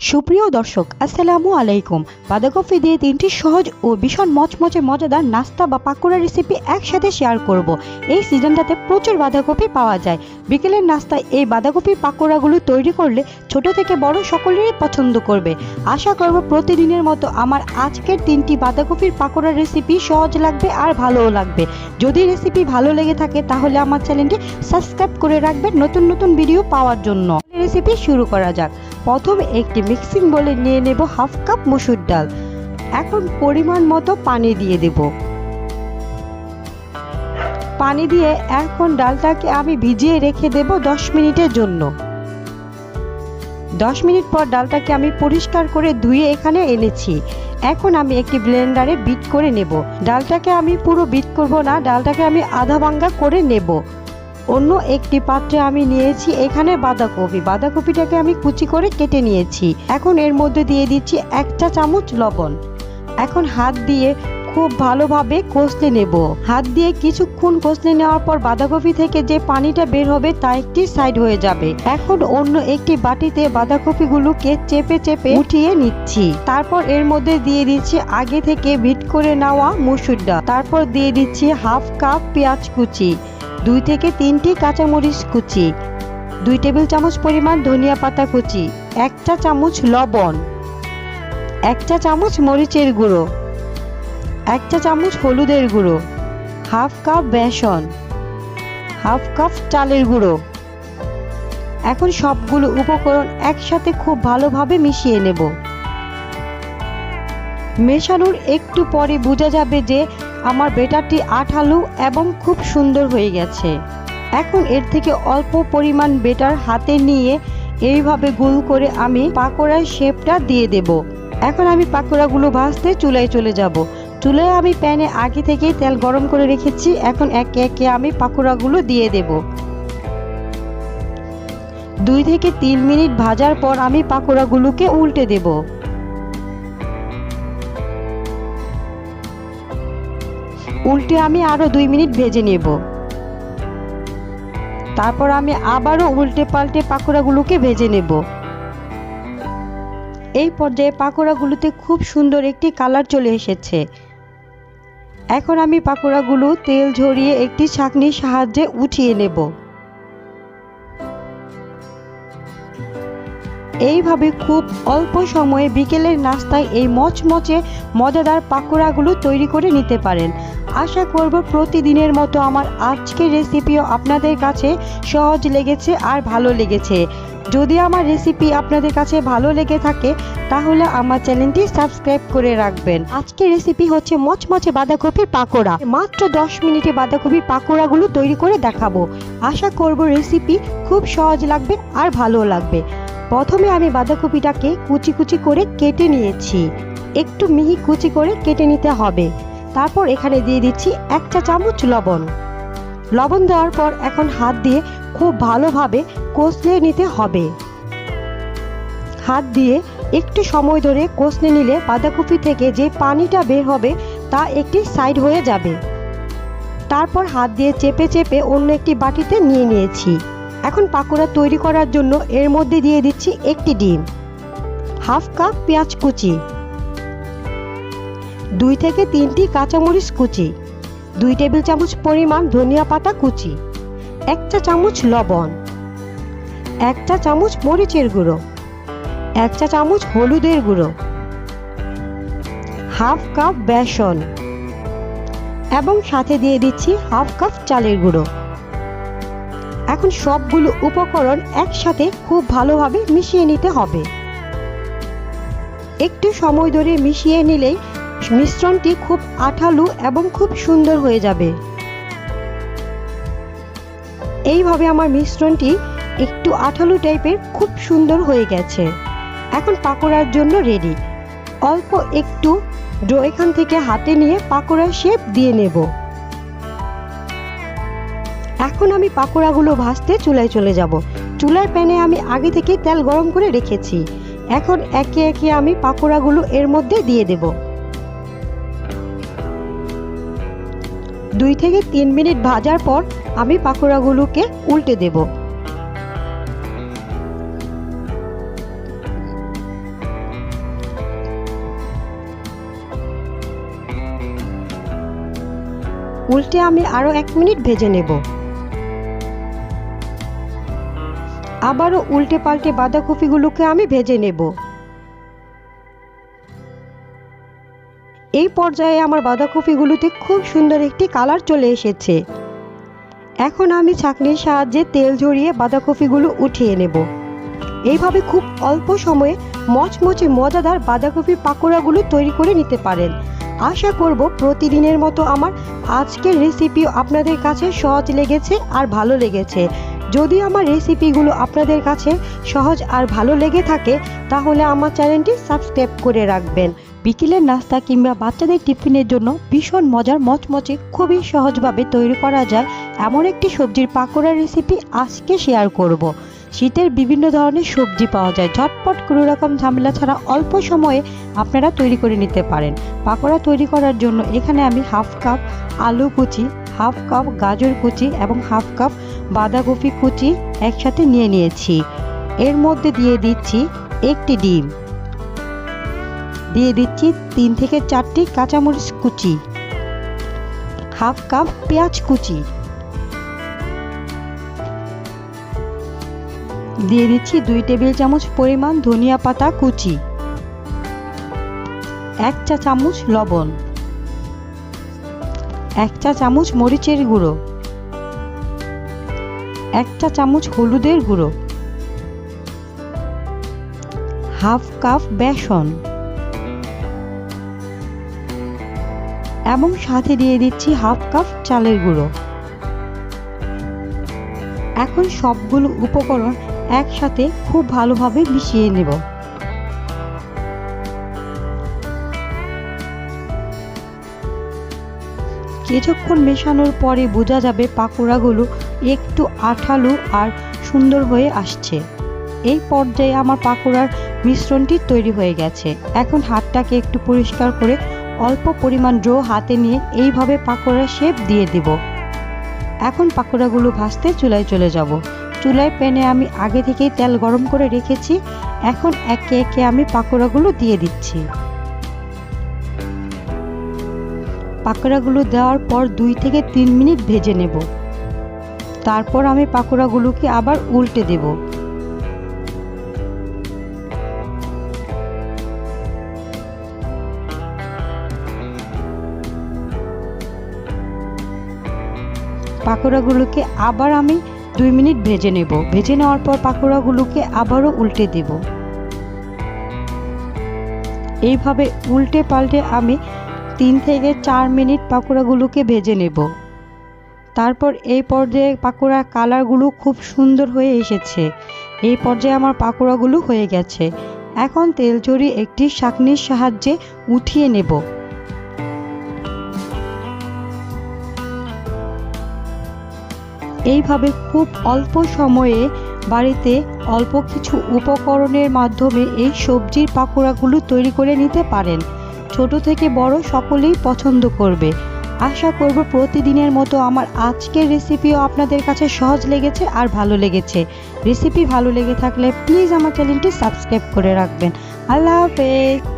সুপ্রিয় দর্শক, আসসালামু আলাইকুম। বাঁধাকপি দিয়ে তিনটি সহজ ও ভীষণ মচমচে মজাদার নাস্তা বা পাকোড়া রেসিপি একসাথে শেয়ার করব। এই সিজনটাতে প্রচুর বাঁধাকপি পাওয়া যায়। বিকেলের নাস্তায় এই বাঁধাকপির পাকোড়াগুলো তৈরি করলে ছোট থেকে বড় সকলেরই পছন্দ করবে। আশা করব প্রতিদিনের মতো আমার আজকের তিনটি বাঁধাকপির পাকোড়া রেসিপি সহজ লাগবে আর ভালোও লাগবে। যদি রেসিপি ভালো লেগে থাকে তাহলে আমার চ্যানেলটি সাবস্ক্রাইব করে রাখবেন নতুন নতুন ভিডিও পাওয়ার জন্য। রেসিপি শুরু করা যাক। প্রথমে একটি মিক্সিং বলে নিয়ে নেব হাফ কাপ মসুর ডাল। এখন পরিমাণ মতো পানি দিয়ে দেব। পানি দিয়ে এখন ডালটাকে আমি ভিজিয়ে রেখে দেব 10 মিনিটের জন্য। 10 মিনিট পর ডালটাকে আমি পরিষ্কার করে ধুয়ে এখানে এনেছি। এখন আমি একটি ব্লেন্ডারে বিট করে নেব। ডালটাকে আমি পুরো বিট করব না, ডালটাকে আমি আধা ভাঙ্গা করে নেব। অন্য একটি পাত্রে আমি নিয়েছি এখানে বাঁধাকপিটাকে আমি কুচি করে কেটে নিয়েছি। এখন এর মধ্যে দিয়ে দিচ্ছি 1 চা চামচ লবণ। এখন হাত দিয়ে খুব ভালোভাবে কষলে নেব। হাত দিয়ে কিছুক্ষণ কষলে নেওয়ার পর বাঁধাকপি থেকে যে পানিটা বের হবে তা একটি সাইড হয়ে যাবে। এখন অন্য একটি বাটিতে বাঁধাকপিগুলোকে চেপে চেপে উঠিয়ে নিচ্ছি। তারপর এর মধ্যে দিয়ে দিচ্ছি আগে থেকে বিট করে নেওয়া মসুর ডাল। তারপর দিয়ে দিচ্ছি হাফ কাপ পেঁয়াজ কুচি, 2 থেকে 3টি কাঁচামরিচ কুচি, 2 টেবিল চামচ পরিমাণ ধনিয়া পাতা কুচি, 1 চা চামচ লবণ, 1 চা চামচ মরিচের গুঁড়ো, 1 চা চামচ হলুদের গুঁড়ো, হাফ কাপ বেসন, হাফ কাপ চালের গুঁড়ো। এখন সবগুলো উপকরণ একসাথে খুব ভালোভাবে মিশিয়ে নেব। মেশানোর একটু পরে বোঝা যাবে যে আমার ব্যাটারটি আঠালো এবং খুব সুন্দর হয়ে গেছে। এখন এর থেকে অল্প পরিমাণ ব্যাটার হাতে নিয়ে এইভাবে গোল করে আমি পাকোড়ার শেপটা দিয়ে দেব। এখন আমি পাকোড়াগুলো ভাজতে চুলায় চলে যাব। চুলায় আমি প্যানে আগে থেকেই তেল গরম করে রেখেছি। এখন একে একে আমি পাকোড়াগুলো দিয়ে দেব। 2 থেকে 3 মিনিট ভাজার পর আমি পাকোড়াগুলোকে উল্টে দেব। উল্টে আমি আরো 2 মিনিট ভেজে নেব। তারপর আমি আবারও উল্টে পাল্টে পাকোড়াগুলোকে ভেজে নেব। এই পর্যায়ে পাকোড়াগুলোতে খুব সুন্দর একটি কালার চলে এসেছে। এখন আমি পাকোড়াগুলো তেল ঝরিয়ে একটি ছাঁকনির সাহায্যে উঠিয়ে নেব। এইভাবে খুব অল্প সময়ে বিকেলের নাস্তায় এই মচমচে মজাদার পাকোড়াগুলো তৈরি করে নিতে পারেন। আশা করব প্রতিদিনের মতো আমার আজকের রেসিপিও আপনাদের কাছে সহজ লেগেছে আর ভালো লেগেছে। যদি আমার রেসিপি আপনাদের কাছে ভালো লেগে থাকে তাহলে আমার চ্যানেলটি সাবস্ক্রাইব করে রাখবেন। আজকের রেসিপি হচ্ছে মচমচে বাঁধাকপির পাকোড়া। মাত্র 10 মিনিটে বাঁধাকপির পাকোড়াগুলো তৈরি করে দেখাবো। আশা করব রেসিপি খুব সহজ লাগবে আর ভালো লাগবে। প্রথমে আমি বাঁধাকপিটাকে কুচি কুচি করে কেটে নিয়েছি। একটু মিহি কুচি করে কেটে নিতে হবে। তারপর এখানে দিয়ে দিচ্ছি 1 চা চামচ লবণ। লবণ দেওয়ার পর এখন হাত দিয়ে খুব ভালোভাবে কষলে নিতে হবে। হাত দিয়ে একটু সময় ধরে কষলে নিলে বাঁধাকপি থেকে যে পানিটা বের হবে তা একটি সাইড হয়ে যাবে। তারপর হাত দিয়ে চেপে চেপে অন্য একটি বাটিতে নিয়ে নিয়েছি। এখন পাকোড়া তৈরি করার জন্য এর মধ্যে দিয়ে দিচ্ছি একটি ডিম, হাফ কাপ পেঁয়াজ কুচি, 2 থেকে 3টি কাঁচামরিচ কুচি, 2 টেবিল চামচ পরিমাণ ধনিয়া পাতা কুচি, 1 চা চামচ লবণ, 1 চা চামচ মরিচের গুঁড়ো, 1 চা চামচ হলুদের গুঁড়ো, হাফ কাপ বেসন এবং সাথে দিয়ে দিচ্ছি হাফ কাপ চালের গুঁড়ো। এখন সবগুলো উপকরণ একসাথে খুব ভালোভাবে মিশিয়ে নিতে হবে। একটু সময় ধরে মিশিয়ে নিলেই মিশ্রণটি খুব আঠালো এবং খুব সুন্দর হয়ে যাবে। এইভাবে আমার মিশ্রণটি একটু আঠালো টাইপের খুব সুন্দর হয়ে গেছে। এখন পাকোড়ার জন্য রেডি। অল্প একটু ডো এখান থেকে হাতে নিয়ে পাকোড়ার শেপ দিয়ে নেব। এখন আমি পাকোড়াগুলো ভাজতে চুলায় চলে যাব। চুলার প্যানে আমি আগে থেকে তেল গরম করে রেখেছি। এখন একে একে আমি পাকোড়াগুলো এর মধ্যে দিয়ে দেব। 2 থেকে 3 মিনিট ভাজার পর আমি পাকোড়াগুলোকে উল্টে দেব। উল্টে আমি আরও 1 মিনিট ভেজে নেব। আবারও উল্টে পাল্টে বাঁধাকপিগুলোকে আমি ভেজে নেব। এই পর্যায়ে আমার বাঁধাকপিগুলোতে খুব সুন্দর একটি কালার চলে এসেছে। এখন আমি ছাঁকনির সাহায্যে তেল ঝরিয়ে বাঁধাকপিগুলো উঠিয়ে নেব। এইভাবে খুব অল্প সময়ে মচমচে মজাদার বাঁধাকপির পাকোড়াগুলো তৈরি করে নিতে পারেন। আশা করব প্রতিদিনের মতো আমার আজকের রেসিপিও আপনাদের কাছে সহজ লেগেছে আর ভালো লেগেছে। যদি আমার রেসিপিগুলো আপনাদের কাছে সহজ আর ভালো লেগে থাকে তাহলে আমার চ্যানেলটি সাবস্ক্রাইব করে রাখবেন। বিকেলের নাস্তা কিংবা বাচ্চাদের টিফিনের জন্য ভীষণ মজার মচমচে খুবই সহজভাবে তৈরি করা যায় এমন একটি সবজির পাকোড়ার রেসিপি আজকে শেয়ার করব। শীতের বিভিন্ন ধরনের সবজি পাওয়া যায়, ঝটপট কোনো রকম ঝামেলা ছাড়া অল্প সময়ে আপনারা তৈরি করে নিতে পারেন। পাকোড়া তৈরি করার জন্য এখানে আমি হাফ কাপ আলু কুচি, হাফ কাপ গাজর কুচি এবং হাফ কাপ বাঁধাকপি কুচি একসাথে নিয়ে নিয়েছি। এর মধ্যে দিয়ে দিচ্ছি একটি ডিম, দিয়ে দিচ্ছি 3 থেকে 4টি কাঁচামরিচ কুচি, হাফ কাপ পেঁয়াজ কুচি, দিয়ে দিচ্ছি 2 টেবিল চামচ পরিমাণ ধনিয়া পাতা কুচি, 1 চা চামচ লবণ, 1 চা চামচ মরিচের গুঁড়ো, 1 চা চামচ হলুদের গুঁড়ো, হাফ কাপ বেসন এবং সাথে দিয়ে দিচ্ছি হাফ কাপ চালের গুঁড়ো। এখন সবগুলো উপকরণ একসাথে খুব ভালোভাবে মিশিয়ে নেব। কিছুক্ষণ মেশানোর পরে বোঝা যাবে পাকোড়াগুলো একটু আঠালো আর সুন্দর হয়ে আসছে। এই পর্যায়ে আমার পাকোড়ার মিশ্রণটি তৈরি হয়ে গেছে। এখন হাতটাকে একটু পরিষ্কার করে অল্প পরিমাণ ডো হাতে নিয়ে এইভাবে পাকোড়ার শেপ দিয়ে দেব। এখন পাকোড়াগুলো ভাজতে চুলায় চলে যাব। চুলায় প্যানে আমি আগে থেকেই তেল গরম করে রেখেছি। এখন একে একে আমি পাকোড়াগুলো দিয়ে দিচ্ছি। পাকোড়াগুলো দেওয়ার পর 2 থেকে 3 মিনিট ভেজে নেব। তারপর আমি পাকোড়াগুলোকে আবার উল্টে দেব। পাকোড়াগুলোকে আবার আমি 2 মিনিট ভেজে নেব। ভেজে নেওয়ার পর পাকোড়াগুলোকে আবারও উল্টে দেব। এইভাবে উল্টে পাল্টে আমি 3 থেকে 4 মিনিট পাকোড়াগুলোকে ভেজে নেব। তারপর এই পর্যায়ে পাকোড়ার কালারগুলো খুব সুন্দর হয়ে এসেছে। এই পর্যায়ে আমার পাকোড়াগুলো হয়ে গেছে। এখন তেল ঝরিয়ে একটি ছাঁকনির সাহায্যে উঠিয়ে নেব। এইভাবে খুব অল্প সময়ে বাড়িতে অল্প কিছু উপকরণের মাধ্যমে এই সবজির পাকোড়াগুলো তৈরি করে নিতে পারেন। ছোট থেকে বড় সকলেই পছন্দ করবে। আশা করব প্রতিদিনের মতো আমার আজকের রেসিপিও আপনাদের কাছে সহজ লেগেছে আর ভালো লেগেছে। রেসিপি ভালো লেগে থাকলে প্লিজ আমার চ্যানেলটি সাবস্ক্রাইব করে রাখবেন। আল্লাহ হাফেজ।